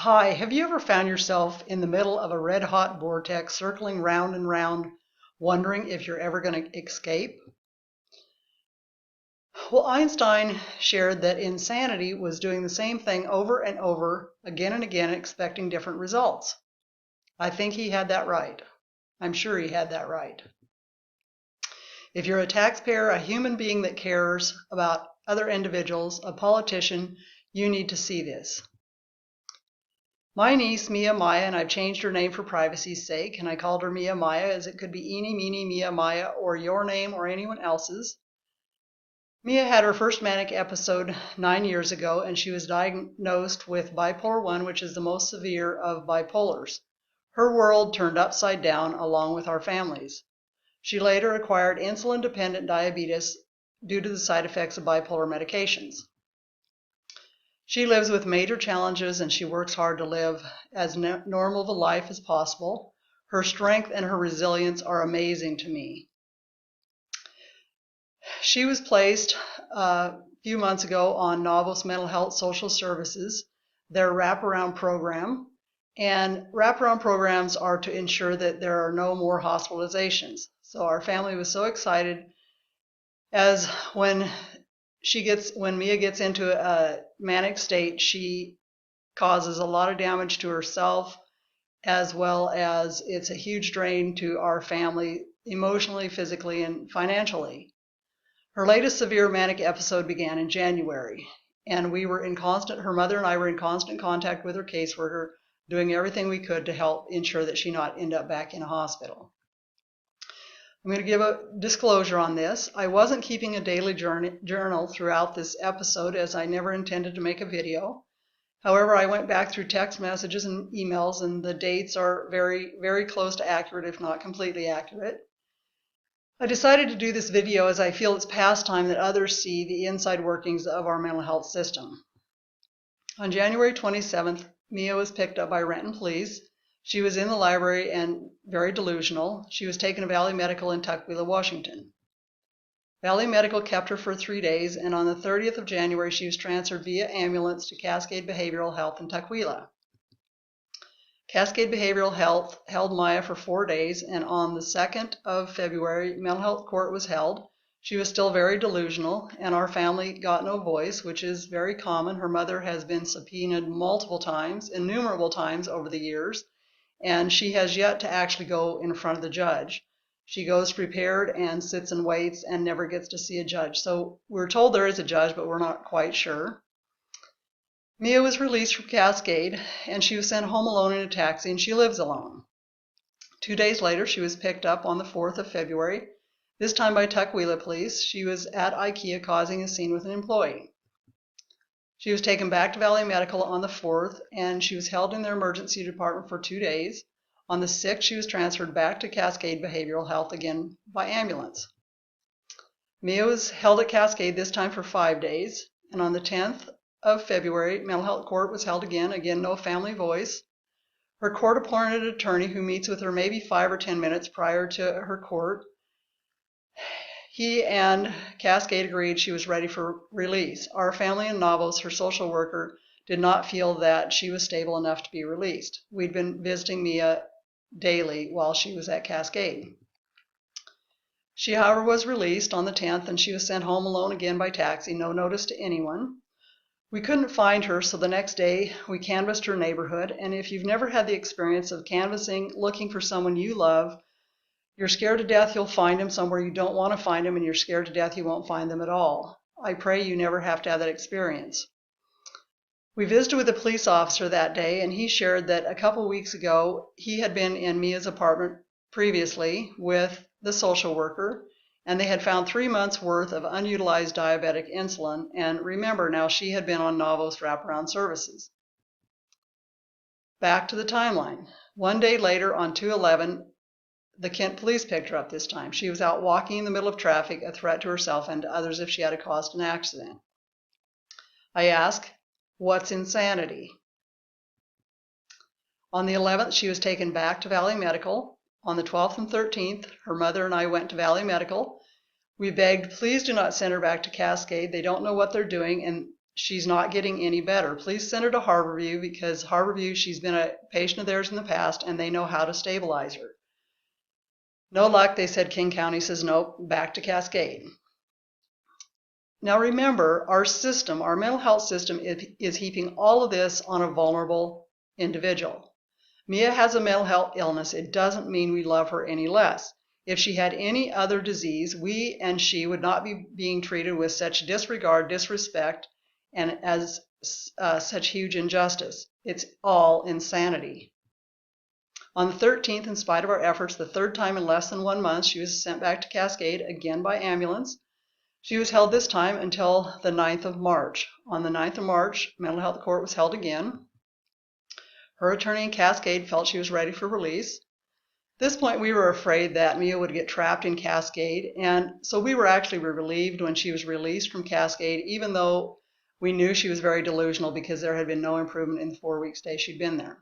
Hi, have you ever found yourself in the middle of a red hot vortex circling round and round, wondering if you're ever going to escape? Well, Einstein shared that insanity was doing the same thing over and over, again and again, expecting different results. I think he had that right. I'm sure he had that right. If you're a taxpayer, a human being that cares about other individuals, a politician, you need to see this. My niece, Mia Maya, and I've changed her name for privacy's sake, and I called her Mia Maya as it could be Eenie, Meenie, Mia Maya, or your name or anyone else's. Mia had her first manic episode 9 years ago, and she was diagnosed with bipolar 1, which is the most severe of bipolars. Her world turned upside down along with our family's. She later acquired insulin-dependent diabetes due to the side effects of bipolar medications. She lives with major challenges and she works hard to live as normal of a life as possible. Her strength and her resilience are amazing to me. She was placed a few months ago on Novos Mental Health Social Services, their wraparound program. And wraparound programs are to ensure that there are no more hospitalizations. So our family was so excited as when Mia gets into a manic state, she causes a lot of damage to herself, as well as it's a huge drain to our family emotionally, physically, and financially. Her latest severe manic episode began in January, and her mother and I were in constant contact with her caseworker, doing everything we could to help ensure that she not end up back in a hospital. I'm going to give a disclosure on this. I wasn't keeping a daily journal throughout this episode as I never intended to make a video. However, I went back through text messages and emails, and the dates are very, very close to accurate, if not completely accurate. I decided to do this video as I feel it's past time that others see the inside workings of our mental health system. On January 27th, Mia was picked up by Renton Police. She was in the library and very delusional. She was taken to Valley Medical in Tukwila, Washington. Valley Medical kept her for 3 days, and on the 30th of January, she was transferred via ambulance to Cascade Behavioral Health in Tukwila. Cascade Behavioral Health held Maya for 4 days, and on the 2nd of February, mental health court was held. She was still very delusional, and our family got no voice, which is very common. Her mother has been subpoenaed multiple times, innumerable times over the years, and she has yet to actually go in front of the judge. She goes prepared and sits and waits and never gets to see a judge. So we're told there is a judge, but we're not quite sure. Mia was released from Cascade, and she was sent home alone in a taxi, and she lives alone. 2 days later, she was picked up on the 4th of February, this time by Tukwila Police. She was at IKEA causing a scene with an employee. She was taken back to Valley Medical on the 4th, and she was held in their emergency department for 2 days. On the 6th, she was transferred back to Cascade Behavioral Health again by ambulance. Mia was held at Cascade this time for 5 days, and on the 10th of February, mental health court was held again no family voice. Her court-appointed attorney, who meets with her maybe 5 or 10 minutes prior to her court, he and Cascade agreed she was ready for release. Our family in Novos, her social worker, did not feel that she was stable enough to be released. We'd been visiting Mia daily while she was at Cascade. She, however, was released on the 10th, and she was sent home alone again by taxi, no notice to anyone. We couldn't find her, so the next day we canvassed her neighborhood, and if you've never had the experience of canvassing, looking for someone you love, you're scared to death you'll find them somewhere you don't want to find them, and you're scared to death you won't find them at all. I pray you never have to have that experience. We visited with a police officer that day, and he shared that a couple weeks ago he had been in Mia's apartment previously with the social worker, and they had found 3 months worth of unutilized diabetic insulin. And remember, now she had been on Novos wraparound services. Back to the timeline. 1 day later, on 2/11, the Kent police picked her up this time. She was out walking in the middle of traffic, a threat to herself and to others if she had caused an accident. I ask, what's insanity? On the 11th, she was taken back to Valley Medical. On the 12th and 13th, her mother and I went to Valley Medical. We begged, please do not send her back to Cascade. They don't know what they're doing, and she's not getting any better. Please send her to Harborview because Harborview, she's been a patient of theirs in the past and they know how to stabilize her. No luck. They said King County says nope, back to Cascade. Now remember, our system, our mental health system is heaping all of this on a vulnerable individual. Mia has a mental health illness. It doesn't mean we love her any less. If she had any other disease, we and she would not be being treated with such disregard, disrespect, and as such huge injustice. It's all insanity. On the 13th, in spite of our efforts, the third time in less than 1 month, she was sent back to Cascade, again by ambulance. She was held this time until the 9th of March. On the 9th of March, mental health court was held again. Her attorney in Cascade felt she was ready for release. At this point, we were afraid that Mia would get trapped in Cascade, and so we were actually relieved when she was released from Cascade, even though we knew she was very delusional because there had been no improvement in the 4-week stay she'd been there.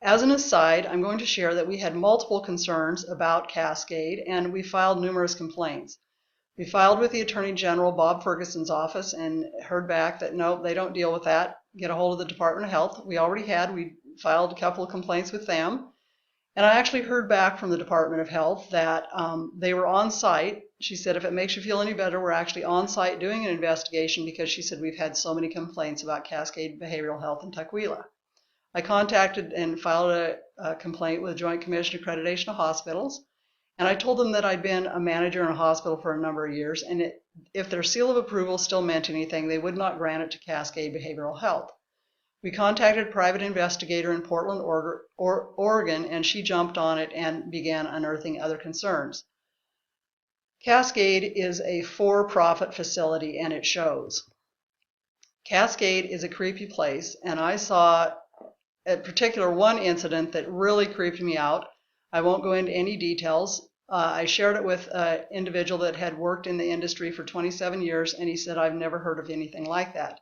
As an aside, I'm going to share that we had multiple concerns about Cascade, and we filed numerous complaints. We filed with the Attorney General, Bob Ferguson's office, and heard back that no, they don't deal with that. Get a hold of the Department of Health. We filed a couple of complaints with them. And I actually heard back from the Department of Health that they were on site. She said, if it makes you feel any better, we're actually on site doing an investigation because she said we've had so many complaints about Cascade Behavioral Health in Tukwila. I contacted and filed a complaint with Joint Commission Accreditation of Hospitals. And I told them that I'd been a manager in a hospital for a number of years, and if their seal of approval still meant anything, they would not grant it to Cascade Behavioral Health. We contacted a private investigator in Portland, Oregon, and she jumped on it and began unearthing other concerns. Cascade is a for-profit facility, and it shows. Cascade is a creepy place, and I saw a particular one incident that really creeped me out. I won't go into any details. I shared it with an individual that had worked in the industry for 27 years, and he said, I've never heard of anything like that.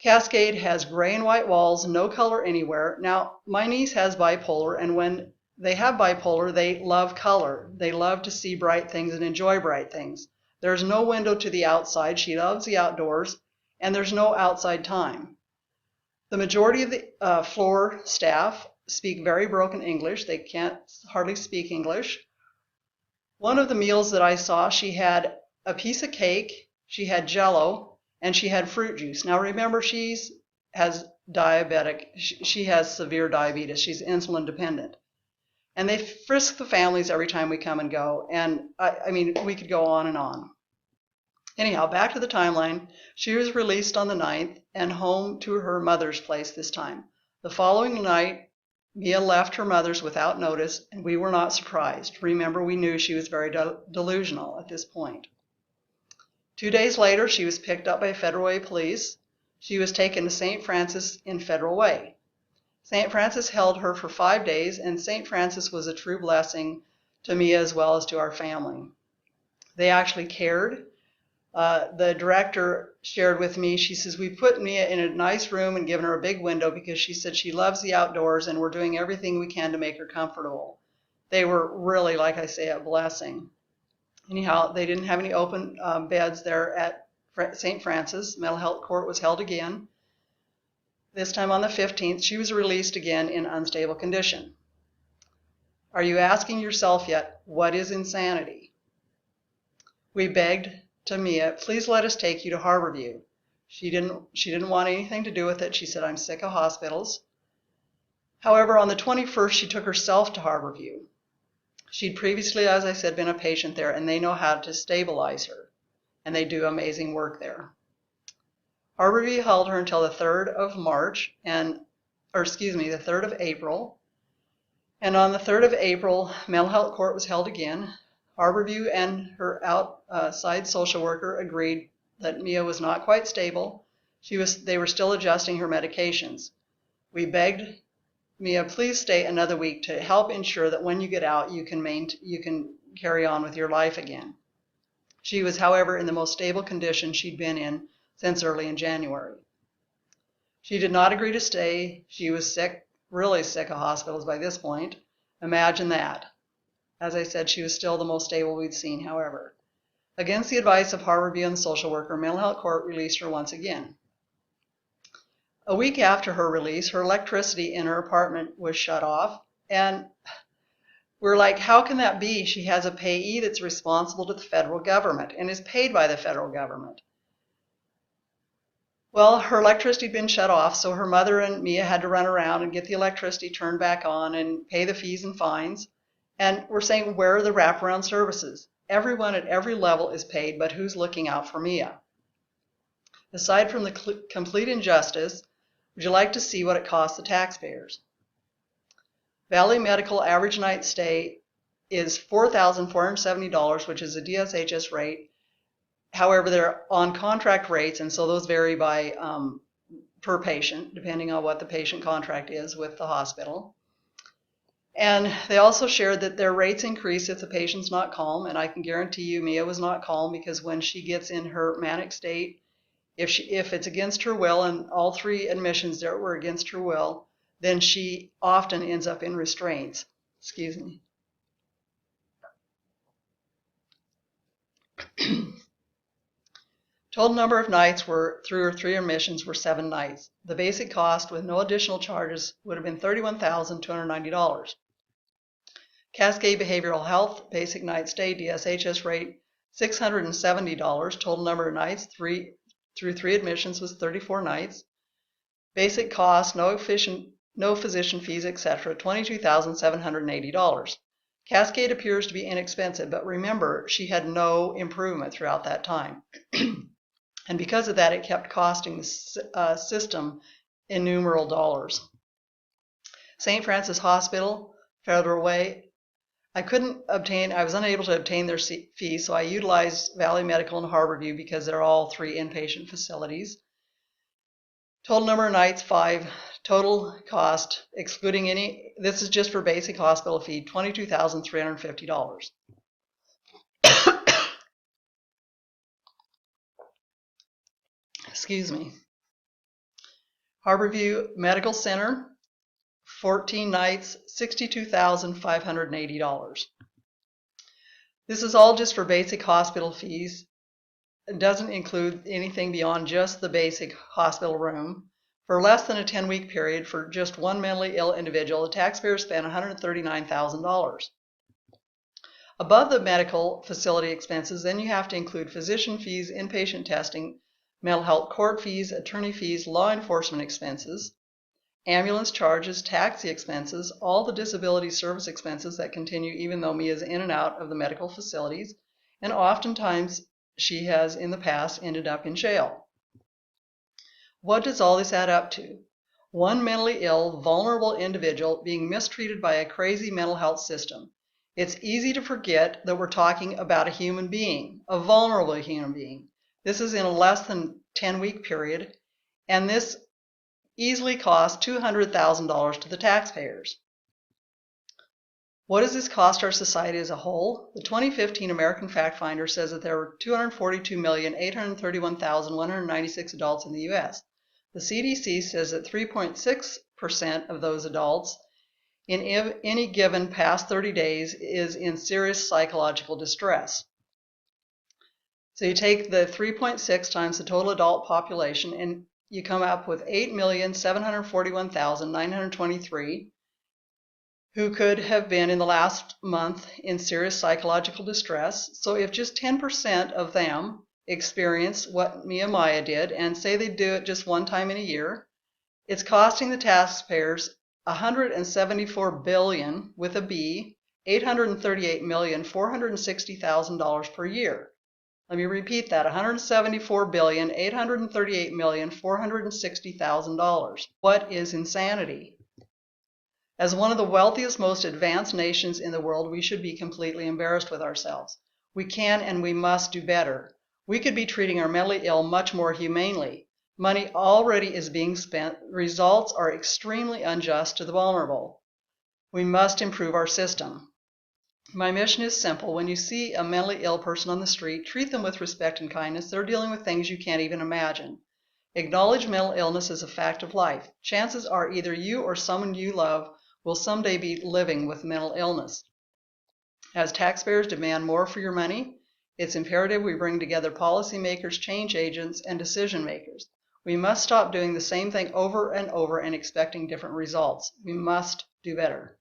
Cascade has gray and white walls, no color anywhere. Now, my niece has bipolar, and when they have bipolar, they love color. They love to see bright things and enjoy bright things. There's no window to the outside. She loves the outdoors, and there's no outside time. The majority of the floor staff speak very broken English. They can't hardly speak English. One of the meals that I saw, she had a piece of cake, she had Jell-O, and she had fruit juice. Now remember, she has severe diabetes. She's insulin dependent. And they frisk the families every time we come and go. And I mean, we could go on and on. Anyhow, back to the timeline. She was released on the 9th and home to her mother's place this time. The following night, Mia left her mother's without notice, and we were not surprised. Remember, we knew she was very delusional at this point. 2 days later, she was picked up by Federal Way Police. She was taken to St. Francis in Federal Way. St. Francis held her for 5 days, and St. Francis was a true blessing to Mia as well as to our family. They actually cared. The director shared with me, she says, we put Mia in a nice room and given her a big window because she said she loves the outdoors and we're doing everything we can to make her comfortable. They were really, like I say, a blessing. Anyhow, they didn't have any open beds there at St. Francis. Mental health court was held again. This time on the 15th, she was released again in unstable condition. Are you asking yourself yet, what is insanity? We begged to Mia, please let us take you to Harborview. She didn't want anything to do with it. She said, I'm sick of hospitals. However, on the 21st, she took herself to Harborview. She'd previously, as I said, been a patient there, and they know how to stabilize her, and they do amazing work there. Harborview held her until the 3rd of the 3rd of April. And on the 3rd of April, mental health court was held again. Harborview and her outside social worker agreed that Mia was not quite stable. They were still adjusting her medications. We begged Mia, please stay another week to help ensure that when you get out, you can carry on with your life again. She was, however, in the most stable condition she'd been in since early in January. She did not agree to stay. She was sick, really sick of hospitals by this point. Imagine that. As I said, she was still the most stable we'd seen, however. Against the advice of Harborview and the social worker, mental health court released her once again. A week after her release, her electricity in her apartment was shut off, and we're like, how can that be? She has a payee that's responsible to the federal government and is paid by the federal government. Well, her electricity had been shut off, so her mother and Mia had to run around and get the electricity turned back on and pay the fees and fines. And we're saying, where are the wraparound services? Everyone at every level is paid, but who's looking out for Mia? Aside from the complete injustice, would you like to see what it costs the taxpayers? Valley Medical average night stay is $4,470, which is a DSHS rate. However, they're on contract rates, and so those vary by per patient, depending on what the patient contract is with the hospital. And they also shared that their rates increase if the patient's not calm, and I can guarantee you Mia was not calm, because when she gets in her manic state, if it's against her will, and all 3 admissions there were against her will, then she often ends up in restraints. Excuse me. Total number of nights through her 3 admissions were 7 nights. The basic cost with no additional charges would have been $31,290. Cascade Behavioral Health, basic night stay, DSHS rate, $670. Total number of nights through 3 admissions was 34 nights. Basic cost, no physician fees, etc., $22,780. Cascade appears to be inexpensive, but remember, she had no improvement throughout that time. And because of that, it kept costing the system innumerable dollars. St. Francis Hospital, Federal Way, I was unable to obtain their fees, so I utilized Valley Medical and Harborview because they're all 3 inpatient facilities. Total number of nights, 5. Total cost, excluding any, this is just for basic hospital fee, $22,350. Excuse me. Harborview Medical Center, 14 nights, $62,580. This is all just for basic hospital fees. It doesn't include anything beyond just the basic hospital room. For less than a 10-week period, for just one mentally ill individual, the taxpayer spent $139,000. Above the medical facility expenses, then you have to include physician fees, inpatient testing, mental health court fees, attorney fees, law enforcement expenses, ambulance charges, taxi expenses, all the disability service expenses that continue even though Mia is in and out of the medical facilities, and oftentimes she has in the past ended up in jail. What does all this add up to? One mentally ill, vulnerable individual being mistreated by a crazy mental health system. It's easy to forget that we're talking about a human being, a vulnerable human being. This is in a less than 10-week period, and this easily cost $200,000 to the taxpayers. What does this cost our society as a whole? The 2015 American Fact Finder says that there were 242,831,196 adults in the U.S. The CDC says that 3.6% of those adults in any given past 30 days is in serious psychological distress. So you take the 3.6 times the total adult population and you come up with 8,741,923 who could have been in the last month in serious psychological distress. So if just 10% of them experience what Mia did, and say they do it just one time in a year, it's costing the taxpayers $174 billion with a B, $838,460,000 per year. Let me repeat that, $174,838,460,000. What is insanity? As one of the wealthiest, most advanced nations in the world, we should be completely embarrassed with ourselves. We can and we must do better. We could be treating our mentally ill much more humanely. Money already is being spent. Results are extremely unjust to the vulnerable. We must improve our system. My mission is simple. When you see a mentally ill person on the street, treat them with respect and kindness. They're dealing with things you can't even imagine. Acknowledge mental illness as a fact of life. Chances are either you or someone you love will someday be living with mental illness. As taxpayers demand more for your money, It's imperative we bring together policymakers, change agents, and decision makers. We must stop doing the same thing over and over and expecting different results. We must do better.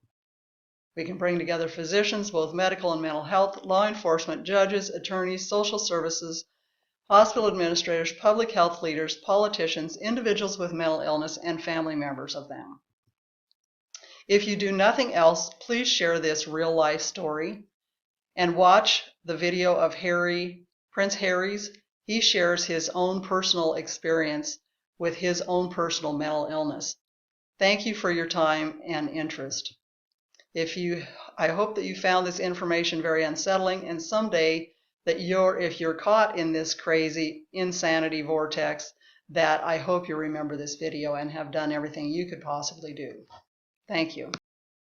We can bring together physicians, both medical and mental health, law enforcement, judges, attorneys, social services, hospital administrators, public health leaders, politicians, individuals with mental illness, and family members of them. If you do nothing else, please share this real-life story and watch the video of Prince Harry's. He shares his own personal experience with his own personal mental illness. Thank you for your time and interest. I hope that you found this information very unsettling, and someday that if you're caught in this crazy insanity vortex, that I hope you remember this video and have done everything you could possibly do. Thank you.